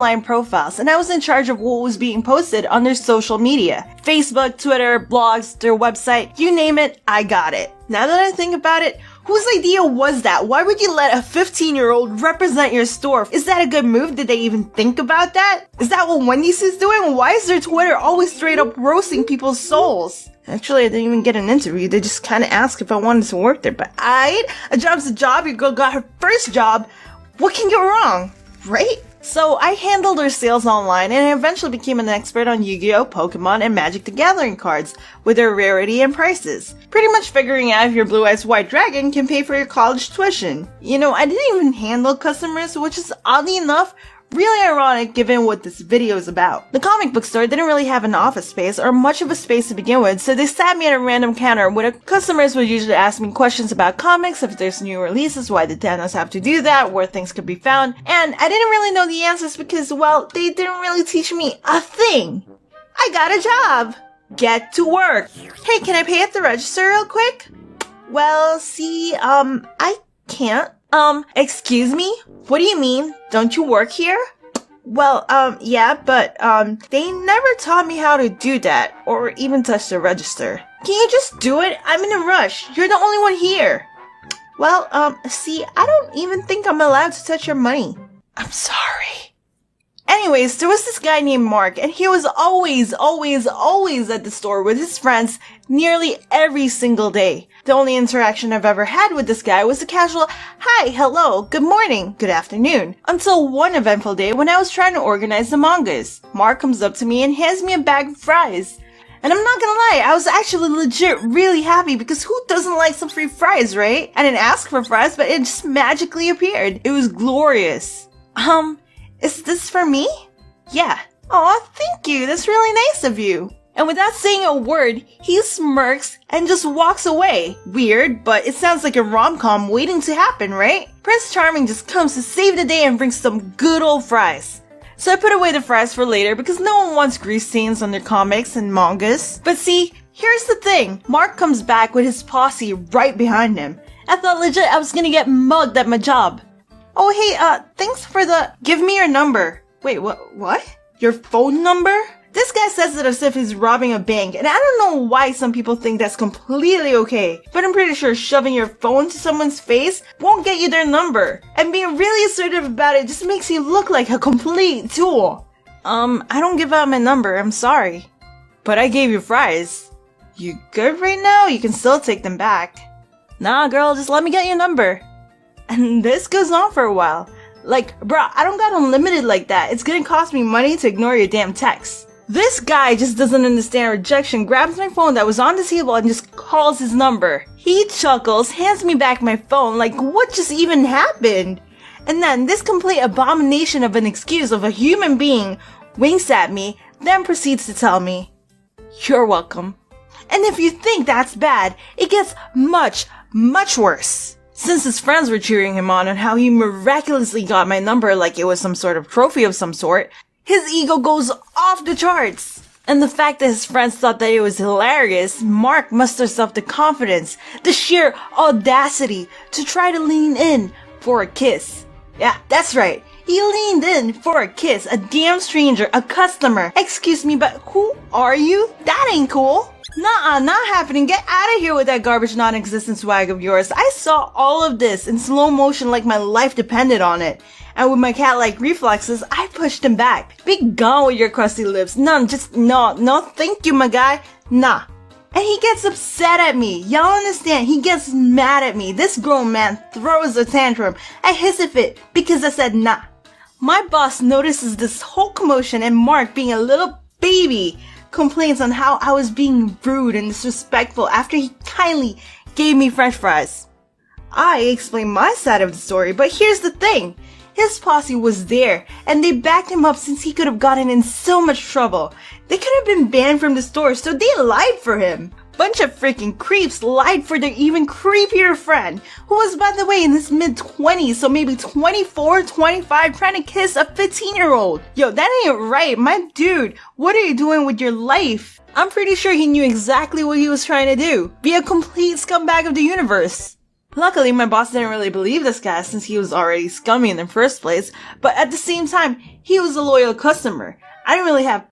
online profiles, and I was in charge of what was being posted on their social media. Facebook, Twitter, blogs, their website, you name it, I got it. Now that I think about it, whose idea was that? Why would you let a 15-year-old represent your store? Is that a good move? Did they even think about that? Is that what Wendy's is doing? Why is their Twitter always straight up roasting people's souls? Actually, I didn't even get an interview. They just kind of asked if I wanted to work there. But a job's a job. Your girl got her first job. What can go wrong? Right? So I handled her sales online, and I eventually became an expert on Yu-Gi-Oh!, Pokemon, and Magic the Gathering cards, with their rarity and prices. Pretty much figuring out if your Blue Eyes White Dragon can pay for your college tuition. You know, I didn't even handle customers, which is oddly enough really ironic given what this video is about. The comic book store didn't really have an office space or much of a space to begin with, so they sat me at a random counter where the customers would usually ask me questions about comics, if there's new releases, why did Thanos have to do that, where things could be found, and I didn't really know the answers because, well, they didn't really teach me a thing. I got a job. Get to work. Hey, can I pay at the register real quick? Well, see, I can't. Excuse me? What do you mean? Don't you work here? Well, yeah, but, they never taught me how to do that, or even touch the register. Can you just do it? I'm in a rush. You're the only one here. Well, see, I don't even think I'm allowed to touch your money. I'm sorry. Anyways, there was this guy named Mark, and he was always at the store with his friends nearly every single day. The only interaction I've ever had with this guy was a casual, hi, hello, good morning, good afternoon, until one eventful day when I was trying to organize the mangas. Mark comes up to me and hands me a bag of fries. And I'm not gonna lie, I was actually legit really happy because who doesn't like some free fries, right? I didn't ask for fries, but it just magically appeared. It was glorious. Is this for me? Yeah. Aw, thank you. That's really nice of you. And without saying a word, he smirks and just walks away. Weird, but it sounds like a rom-com waiting to happen, right? Prince Charming just comes to save the day and brings some good old fries. So I put away the fries for later because no one wants grease stains on their comics and mangas. But see, here's the thing. Mark comes back with his posse right behind him. I thought legit I was gonna get mugged at my job. Oh hey, thanks for the... Give me your number. Wait, what? Your phone number? This guy says it as if he's robbing a bank, and I don't know why some people think that's completely okay, but I'm pretty sure shoving your phone to someone's face won't get you their number, and being really assertive about it just makes you look like a complete tool. I don't give out my number, I'm sorry. But I gave you fries. You good right now? You can still take them back. Nah, girl, just let me get your number. And this goes on for a while. Like, bruh, I don't got unlimited like that. It's gonna cost me money to ignore your damn texts. This guy just doesn't understand rejection, grabs my phone that was on the table and just calls his number. He chuckles, hands me back my phone like what just even happened? And then this complete abomination of an excuse of a human being winks at me, then proceeds to tell me, "You're welcome." And if you think that's bad, it gets much, much worse. Since his friends were cheering him on how he miraculously got my number like it was some sort of trophy of some sort, his ego goes off the charts. And the fact that his friends thought that it was hilarious, Mark musters up the confidence, the sheer audacity to try to lean in for a kiss. Yeah, that's right. He leaned in for a kiss, a damn stranger, a customer. Excuse me, but who are you? That ain't cool. Nuh-uh, not happening. Get out of here with that garbage non-existent swag of yours. I saw all of this in slow motion like my life depended on it. And with my cat-like reflexes, I pushed him back. Be gone with your crusty lips. No, thank you, my guy. Nah. And he gets upset at me. Y'all understand? He gets mad at me. This grown man throws a tantrum. I hiss a fit because I said nah. My boss notices this whole commotion and Mark, being a little baby, complains on how I was being rude and disrespectful after he kindly gave me french fries. I explained my side of the story, but here's the thing. His posse was there, and they backed him up since he could have gotten in so much trouble. They could have been banned from the store, so they lied for him. Bunch of freaking creeps lied for their even creepier friend, who was, by the way, in his mid-20s, so maybe 24, 25, trying to kiss a 15-year-old. Yo, that ain't right. My dude, what are you doing with your life? I'm pretty sure he knew exactly what he was trying to do. Be a complete scumbag of the universe. Luckily, my boss didn't really believe this guy since he was already scummy in the first place, but at the same time, he was a loyal customer. I didn't really have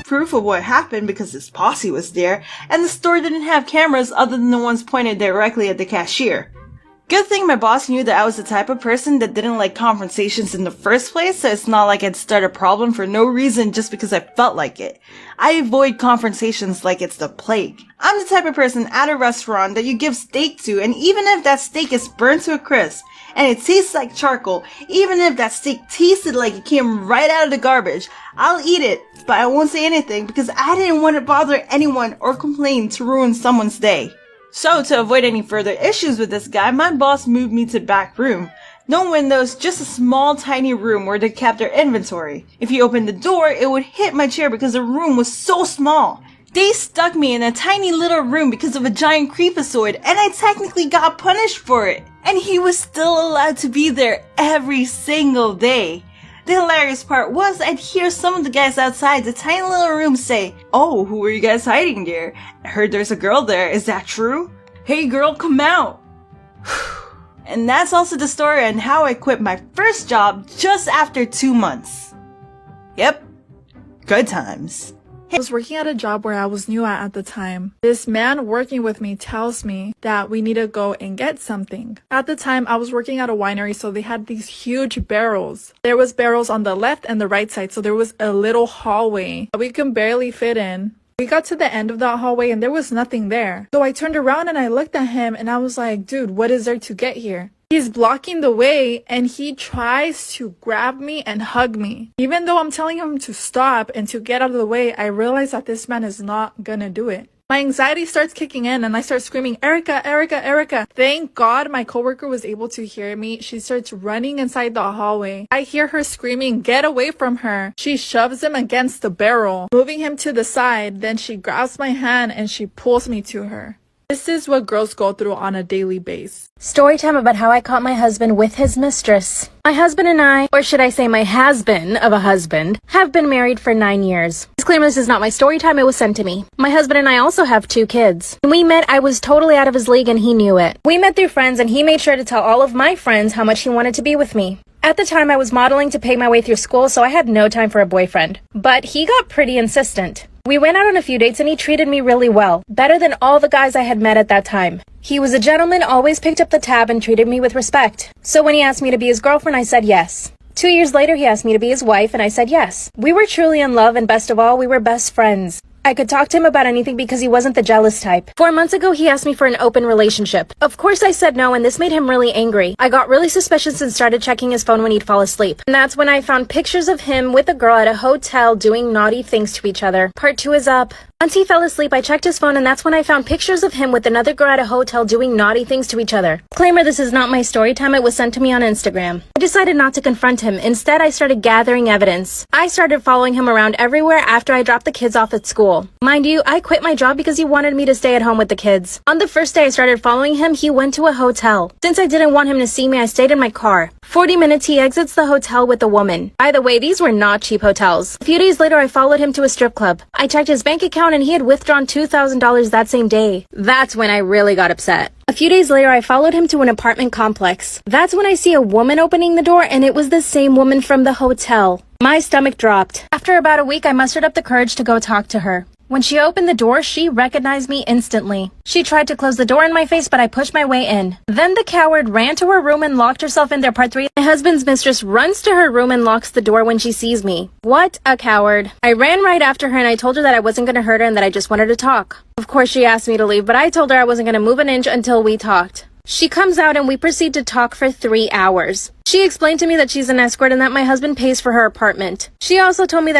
proof of what happened because his posse was there, and the store didn't have cameras other than the ones pointed directly at the cashier. Good thing my boss knew that I was the type of person that didn't like confrontations in the first place, so it's not like I'd start a problem for no reason just because I felt like it. I avoid confrontations like it's the plague. I'm the type of person at a restaurant that you give steak to, and even if that steak is burnt to a crisp, and it tastes like charcoal, even if that steak tasted like it came right out of the garbage, I'll eat it, but I won't say anything because I didn't want to bother anyone or complain to ruin someone's day. So, to avoid any further issues with this guy, my boss moved me to the back room. No windows, just a small tiny room where they kept their inventory. If you opened the door, it would hit my chair because the room was so small. They stuck me in a tiny little room because of a giant creepazoid, and I technically got punished for it. And he was still allowed to be there every single day. The hilarious part was I'd hear some of the guys outside the tiny little room say, "Oh, who are you guys hiding there? I heard there's a girl there, is that true? Hey girl, come out!" And that's also the story on how I quit my first job just after 2 months. Yep, good times. I was working at a job where I was new at the time. This man working with me tells me that we need to go and get something. At the time, I was working at a winery, so they had these huge barrels. There was barrels on the left and the right side, so there was a little hallway that we can barely fit in. We got to the end of that hallway and there was nothing there. So I turned around and I looked at him and I was like, dude, what is there to get here? He's blocking the way and he tries to grab me and hug me. Even though I'm telling him to stop and to get out of the way, I realize that this man is not gonna do it. My anxiety starts kicking in and I start screaming, "Erica, Erica, Erica." Thank God my coworker was able to hear me. She starts running inside the hallway. I hear her screaming, "Get away from her." She shoves him against the barrel, moving him to the side. Then she grabs my hand and she pulls me to her. This is what girls go through on a daily basis. Story time about how I caught my husband with his mistress. My husband and I, or should I say my has-been of a husband, have been married for 9 years. He's Disclaimer, this is not my story time, it was sent to me. My husband and I also have 2 kids. When we met, I was totally out of his league and he knew it. We met through friends and he made sure to tell all of my friends how much he wanted to be with me. At the time, I was modeling to pay my way through school, so I had no time for a boyfriend. But he got pretty insistent. We went out on a few dates and he treated me really well, better than all the guys I had met at that time. He was a gentleman, always picked up the tab and treated me with respect. So when he asked me to be his girlfriend, I said yes. 2 years later, he asked me to be his wife and I said yes. We were truly in love and best of all, we were best friends. I could talk to him about anything because he wasn't the jealous type. 4 months ago, he asked me for an open relationship. Of course, I said no, and this made him really angry. I got really suspicious and started checking his phone when he'd fall asleep. And that's when I found pictures of him with a girl at a hotel doing naughty things to each other. Part 2 is up. Once he fell asleep, I checked his phone and that's when I found pictures of him with another girl at a hotel doing naughty things to each other. Disclaimer, this is not my story time, it was sent to me on Instagram. I decided not to confront him. Instead, I started gathering evidence. I started following him around everywhere after I dropped the kids off at school. Mind you, I quit my job because he wanted me to stay at home with the kids. On the first day I started following him, he went to a hotel. Since I didn't want him to see me, I stayed in my car. 40 minutes, he exits the hotel with a woman. By the way, these were not cheap hotels. A few days later, I followed him to a strip club. I checked his bank account and he had withdrawn $2,000 that same day. That's when I really got upset. A few days later, I followed him to an apartment complex. That's when I see a woman opening the door and it was the same woman from the hotel. My stomach dropped. After about a week, I mustered up the courage to go talk to her. When she opened the door, she recognized me instantly. She tried to close the door in my face, but I pushed my way in. Then the coward ran to her room and locked herself in there. Part 3. My husband's mistress runs to her room and locks the door when she sees me. What a coward. I ran right after her and I told her that I wasn't going to hurt her and that I just wanted to talk. Of course, she asked me to leave, but I told her I wasn't going to move an inch until we talked. She comes out and we proceed to talk for 3 hours. She explained to me that she's an escort and that my husband pays for her apartment. She also told me that